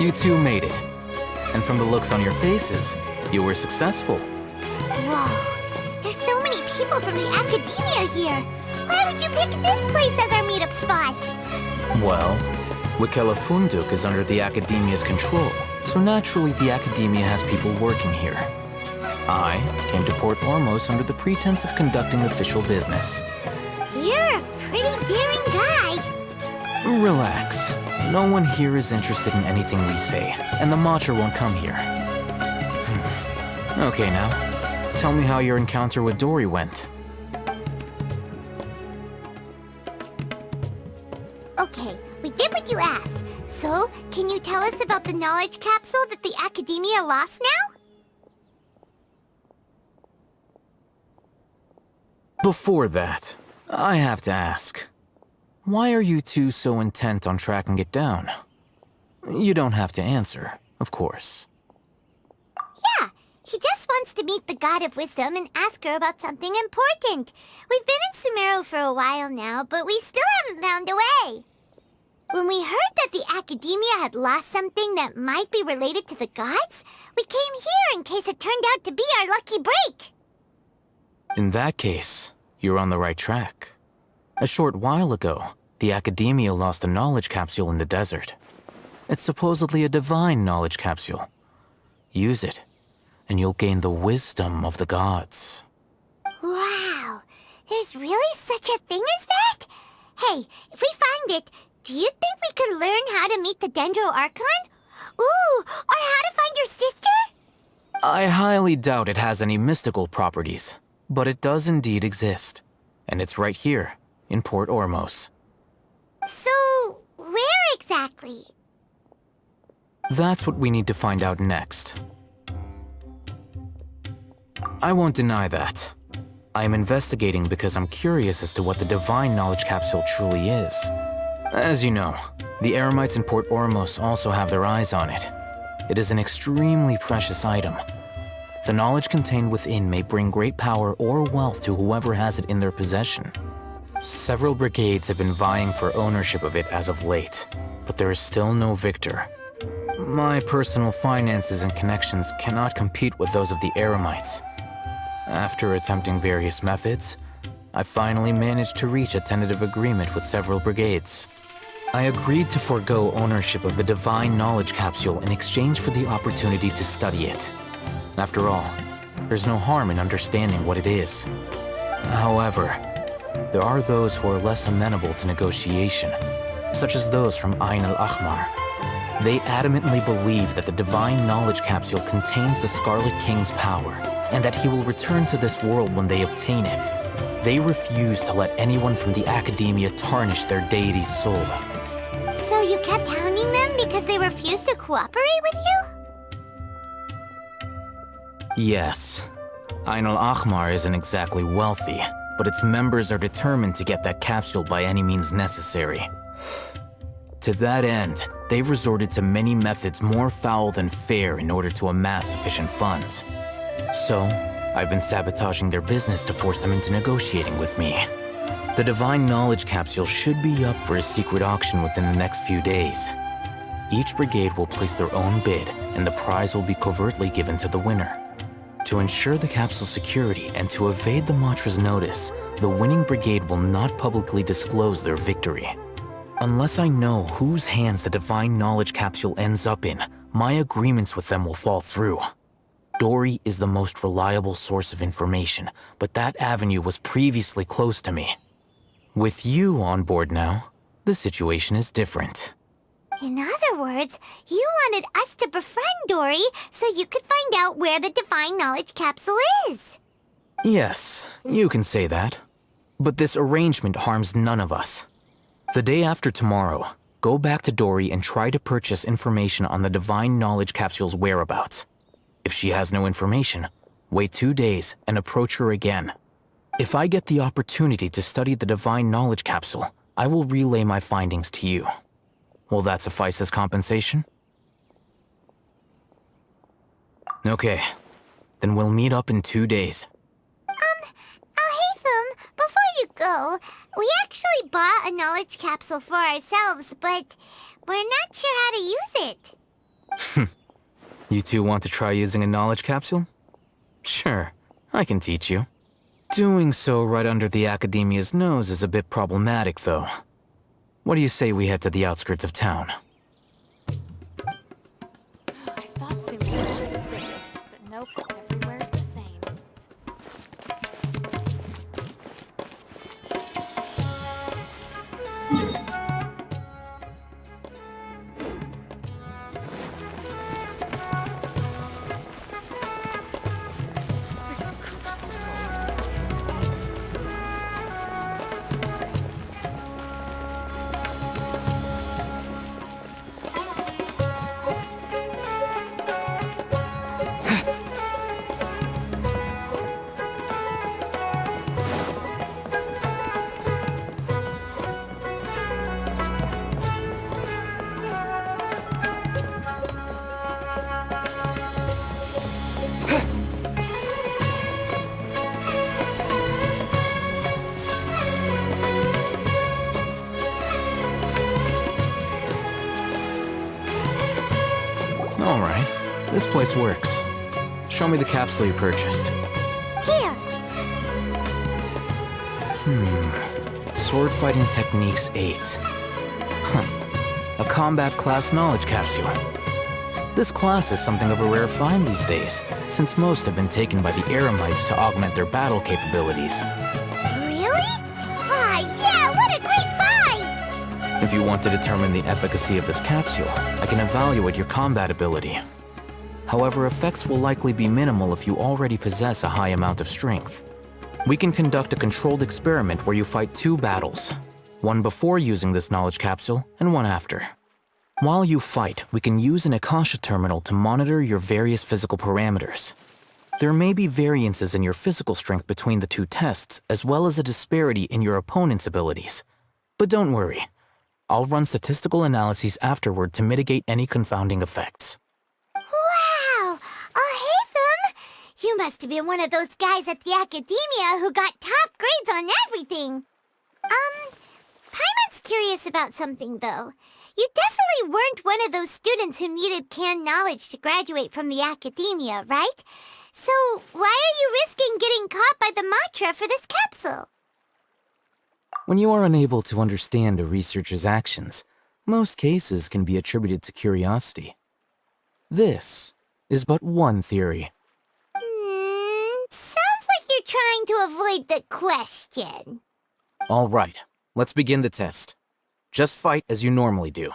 You two made it. And from the looks on your faces, you were successful. Whoa, there's so many people from the academia here. Why would you pick this place as our meetup spot? Well, Wikela Funduk is under the academia's control, so naturally the academia has people working here. I came to Port Ormos under the pretense of conducting official business. You're a pretty daring guy. Relax. No one here is interested in anything we say, and the Matcha won't come here. Okay now, tell me how your encounter with Dory went. Okay, we did what you asked. So, can you tell us about the knowledge capsule that the academia lost now? Before that, I have to ask, why are you two so intent on tracking it down? You don't have to answer, of course. Yeah, he just wants to meet the God of Wisdom and ask her about something important. We've been in Sumeru for a while now, but we still haven't found a way. When we heard that the academia had lost something that might be related to the gods, we came here in case it turned out to be our lucky break. In that case, you're on the right track. A short while ago, the academia lost a knowledge capsule in the desert. It's supposedly a divine knowledge capsule. Use it, and you'll gain the wisdom of the gods. Wow, there's really such a thing as that? Hey, if we find it, do you think we could learn how to meet the Dendro Archon? Ooh, or how to find your sister? I highly doubt it has any mystical properties, but it does indeed exist. And it's right here, in Port Ormos. So, where exactly? That's what we need to find out next. I won't deny that. I am investigating because I'm curious as to what the divine knowledge capsule truly is. As you know, the Eremites in Port Ormos also have their eyes on it. It is an extremely precious item. The knowledge contained within may bring great power or wealth to whoever has it in their possession. Several brigades have been vying for ownership of it as of late, but there is still no victor. My personal finances and connections cannot compete with those of the Eremites. After attempting various methods, I finally managed to reach a tentative agreement with several brigades. I agreed to forego ownership of the divine knowledge capsule in exchange for the opportunity to study it. After all, there's no harm in understanding what it is. However, there are those who are less amenable to negotiation, such as those from Ain al-Ahmar. They adamantly believe that the divine knowledge capsule contains the Scarlet King's power, and that he will return to this world when they obtain it. They refuse to let anyone from the academia tarnish their deity's soul. So you kept hounding them because they refused to cooperate with you? Yes. Ain al-Ahmar isn't exactly wealthy, but its members are determined to get that capsule by any means necessary. To that end, they've resorted to many methods more foul than fair in order to amass sufficient funds. So, I've been sabotaging their business to force them into negotiating with me. The divine knowledge capsule should be up for a secret auction within the next few days. Each brigade will place their own bid, and the prize will be covertly given to the winner. To ensure the capsule's security and to evade the Matra's notice, the winning brigade will not publicly disclose their victory. Unless I know whose hands the divine knowledge capsule ends up in, my agreements with them will fall through. Dory is the most reliable source of information, but that avenue was previously closed to me. With you on board now, the situation is different. In other words, you wanted us to befriend Dory so you could find out where the divine knowledge capsule is. Yes, you can say that. But this arrangement harms none of us. The day after tomorrow, go back to Dory and try to purchase information on the divine knowledge capsule's whereabouts. If she has no information, wait 2 days and approach her again. If I get the opportunity to study the divine knowledge capsule, I will relay my findings to you. Will that suffice as compensation? Okay, then we'll meet up in 2 days. Alhaitham, before you go, we actually bought a knowledge capsule for ourselves, but we're not sure how to use it. You two want to try using a knowledge capsule? Sure, I can teach you. Doing so right under the Academia's nose is a bit problematic, though. What do you say we head to the outskirts of town? I thought Sumeru would be different, but nope, everywhere's the same. Alright, this place works. Show me the capsule you purchased. Here. Sword Fighting Techniques 8. Huh. A combat class knowledge capsule. This class is something of a rare find these days, since most have been taken by the Eremites to augment their battle capabilities. Really? Ah, yeah, what a great buy! If you want to determine the efficacy of this capsule, I can evaluate your combat ability. However, effects will likely be minimal if you already possess a high amount of strength. We can conduct a controlled experiment where you fight 2 battles, one before using this knowledge capsule and one after. While you fight, we can use an Akasha terminal to monitor your various physical parameters. There may be variances in your physical strength between the 2 tests, as well as a disparity in your opponent's abilities. But don't worry, I'll run statistical analyses afterward to mitigate any confounding effects. Wow! Oh, hey, you must have been one of those guys at the Academia who got top grades on everything. Paimon's curious about something, though. You definitely weren't one of those students who needed canned knowledge to graduate from the Academia, right? So why are you risking getting caught by the Matra for this capsule? When you are unable to understand a researcher's actions, most cases can be attributed to curiosity. This is but one theory. Sounds like you're trying to avoid the question. All right, let's begin the test. Just fight as you normally do.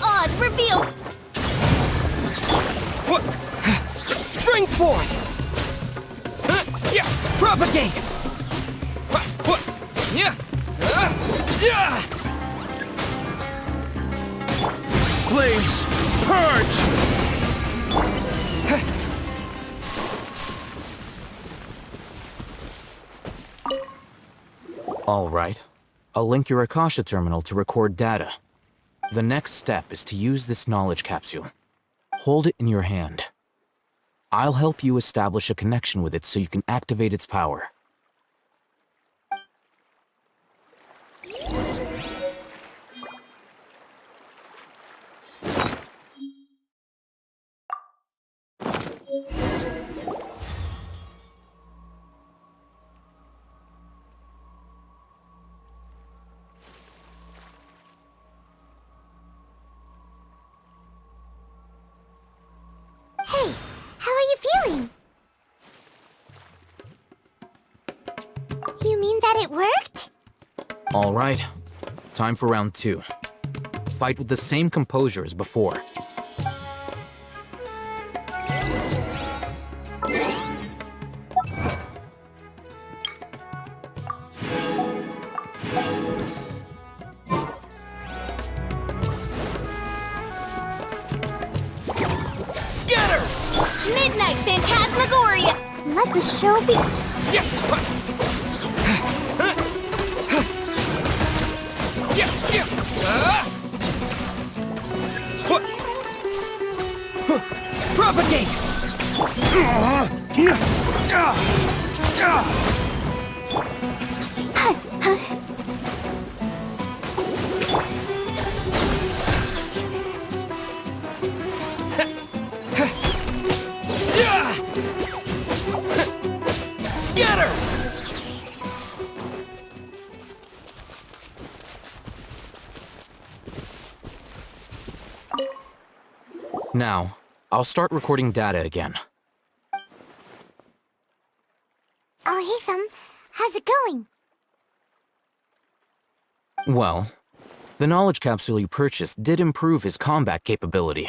Odds reveal! What? Spring forth! Propagate! Flames, purge! All right. I'll link your Akasha terminal to record data. The next step is to use this knowledge capsule. Hold it in your hand. I'll help you establish a connection with it so you can activate its power. Hey, how are you feeling? You mean that it worked? All right. Time for round 2. Fight with the same composure as before. Scatter! Midnight Phantasmagoria! Let the show be... Propagate! Scatter! Now, I'll start recording data again. Oh, hey, Thumb. How's it going? Well, the knowledge capsule you purchased did improve his combat capability.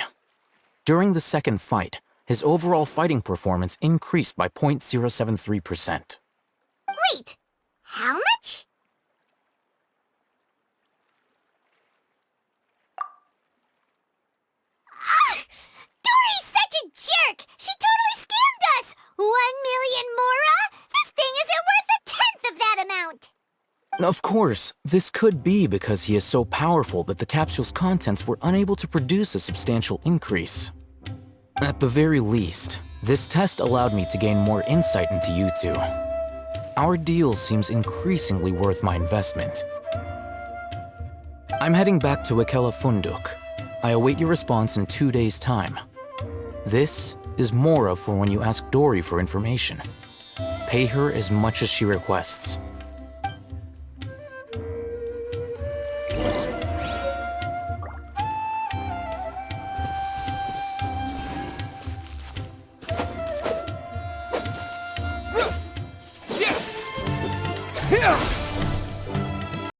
During the second fight, his overall fighting performance increased by 0.073%. Wait, how much? Ah! Dory's such a jerk! She totally scammed us! 1 million mora? This thing isn't worth a tenth of that amount! Of course, this could be because he is so powerful that the capsule's contents were unable to produce a substantial increase. At the very least, this test allowed me to gain more insight into you two. Our deal seems increasingly worth my investment. I'm heading back to Akela Funduk. I await your response in 2 days' time. This is Mora for when you ask Dory for information. Pay her as much as she requests. Yeah!